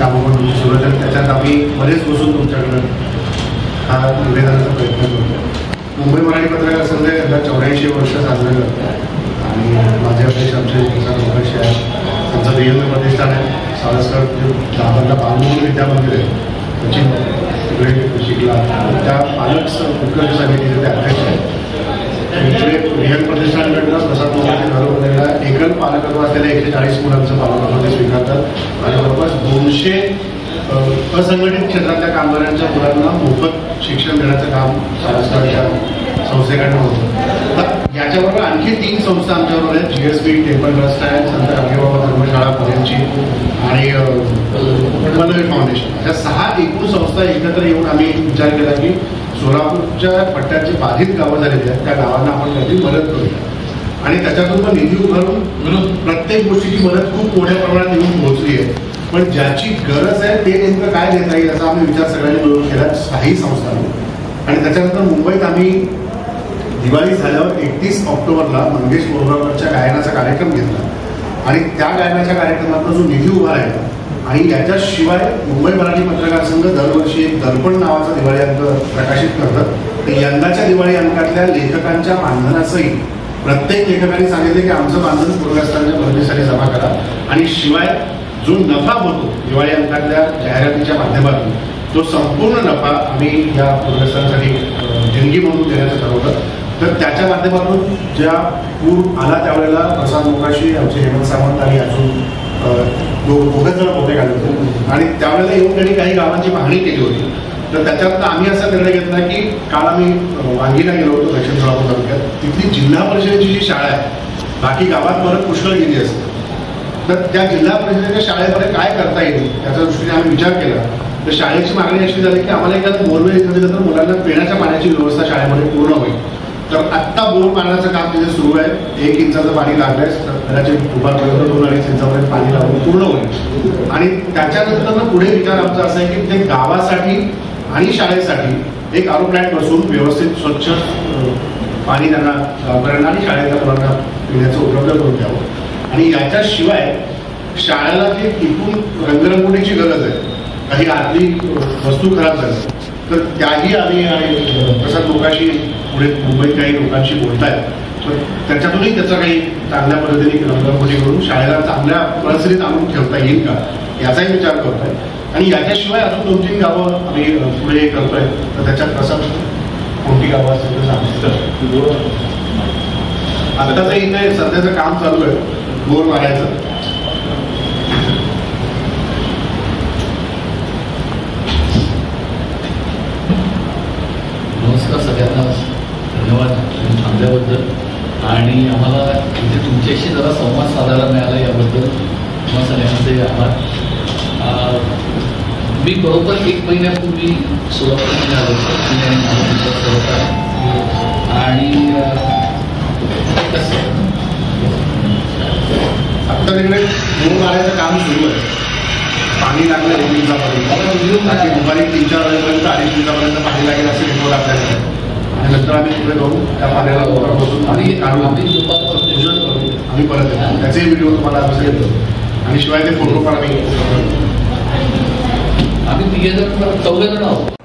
कामं तुमची सुरू आहे, त्याच्यात आम्ही बरेच बसून तुमच्याकडं हा निवेदनाचा प्रयत्न करतो. मुंबई मराठी पत्रकार संघ यंदा 84 वर्ष साजरे करतो आणि माझे अध्यक्ष आमचे लोकांशी आहे. त्यांचं देवेंद्र प्रतिष्ठान आहे. सावरकर दादांना बालमोहन विद्यामंदिर आहे, त्याची तिकडे शिकला. त्या पालक उत्कर्ष समितीचे ते अध्यक्ष आहेत. इकडे रिहन प्रतिष्ठानकडनं प्रसाद मोहनचे घर बनलेला एकल पालकत्व असलेल्या 140 मुलांचं पालकत्व ते स्वीकारतात आणि जवळपास 200 असंघटित क्षेत्रातल्या कामगारांच्या मुलांना मोफत शिक्षण देण्याचं काम सावरकरच्या संस्थेकडनं होतं. तर याच्याबरोबर आणखी 3 संस्था आमच्याबरोबर आहेत. GSB टेम्पल ट्रस्ट आहे, संत गाडगेबाबा धर्मशाळा पुण्याची आणि मनोवी फाउंडेशन. अशा 6 एकूण संस्था एकत्र येऊन आम्ही विचार केला की सोलापूरच्या पट्ट्यात जे बाधित गावं झालेली आहेत त्या गावांना आपण काहीतरी मदत करूया आणि त्याच्यातून पण निधी उभारून प्रत्येक गोष्टीची मदत खूप मोठ्या प्रमाणात येऊन पोहोचली आहे. पण ज्याची गरज आहे ते नेमकं काय देता येईल असा आम्ही विचार सगळ्यांनी मिळून केला 6 संस्थांनी. आणि त्याच्यानंतर मुंबईत आम्ही दिवाळी झाल्यावर 31 ऑक्टोबरला मंगेश बोरगावकरच्या गायनाचा कार्यक्रम घेतला आणि त्या गायनाच्या कार्यक्रमातून जो निधी उभा राहिला. आणि याच्याशिवाय मुंबई मराठी पत्रकार संघ दरवर्षी एक दर्पण नावाचा दिवाळी अंक प्रकाशित करतात. तर यंदाच्या दिवाळी अंकातल्या लेखकांच्या मानधनासही प्रत्येक लेखकाने सांगितले की आमचं मानधन पूरग्रस्तांच्या मदतीसाठी जमा करा आणि शिवाय जो नफा होतो दिवाळी अंकातल्या जाहिरातीच्या माध्यमातून तो संपूर्ण नफा आम्ही या पूरग्रस्तांसाठी देणगी म्हणून देण्याचं ठरवलं. तर त्याच्या माध्यमातून ज्या पूर आला त्यावेळेला प्रसाद मोकाशी, आमचे हेमंत सावंत आणि अजून दोघं जण होते काढले आणि त्यावेळेला येऊन त्यांनी काही गावांची पाहणी केली होती. तर त्याच्यात आम्ही असा निर्णय घेतला की काल आम्ही वांगीला गेलो होतो दक्षिण सोलापूर तालुक्यात. तिथली जिल्हा परिषदेची जी शाळा आहे, बाकी गावात परत पुष्कळ गेली असते, तर त्या जिल्हा परिषदेच्या शाळेमध्ये काय करता येईल त्याच्या दृष्टीने आम्ही विचार केला. तर शाळेची मागणी अशी झाली की आम्हाला एखादं बोरवेल इथं दिलं तर मुलांना पिण्याच्या पाण्याची व्यवस्था शाळेमध्ये पूर्ण होईल. तर आत्ता बोर मारण्याचं काम तिथे सुरू आहे. 1 इंचाचं पाणी लागलंय, कदाचित दुपारपर्यंत 2-2.5 इंचापर्यंत पाणी लागून पूर्ण होईल. आणि त्याच्यानंतर पुढे विचार आमचा असा आहे की ते गावासाठी आणि शाळेसाठी एक आरो प्लॅन्ट बसून व्यवस्थित स्वच्छ पाणी त्यांना गावकऱ्यांना आणि शाळेतल्या मुलांना पिण्याचं उपलब्ध करून द्यावं. आणि याच्याशिवाय शाळेला जी एकूण रंगरंगोटीची गरज आहे, काही आतली वस्तू खराब झाली तर त्याही आम्ही प्रसाद लोकांशी पुढे मुंबईत काही लोकांशी बोलत आहेत. तर त्याच्यातूनही त्याचा काही चांगल्या पद्धतीने रंगरंगोटी करून शाळेला चांगल्या परिस्थितीत आणून ठेवता येईल का याचाही विचार करतोय. आणि याच्याशिवाय अजून 2-3 गावं आम्ही पुढे करतोय. तर त्याच्यात प्रसाद कोणती गावं असतील तर सांगितलं. आत्ताचं इथे सध्याचं काम चालू आहे बोर मारायचं. नमस्कार सगळ्यांना, धन्यवाद तुम्ही थांबल्याबद्दल आणि आम्हाला इथे तुमच्याशी जरा संवाद साधायला मिळाला याबद्दल तुम्हा सगळ्यांचे आभार. मी बरोबर 1 महिन्यापूर्वी सोलापूरमध्ये आलो होतो आणि आत्ता तिकडे बोर मारायचं काम सुरू आहे. पाणी लागलं 1 दिवसापर्यंत, बाकी दुपारी 3-4 वाजेपर्यंत 2.5 दिवसापर्यंत पाणी लागेल असे रिपोर्ट आपल्याकडे. आणि नंतर आम्ही पुढे जाऊन त्या पाण्याला बसून पाणी काढून आम्ही परत येतो. त्याचे व्हिडिओ तुम्हाला आम्ही येतो आणि शिवाय ते फोटो पण आम्ही 3 जण 4 जण आहोत.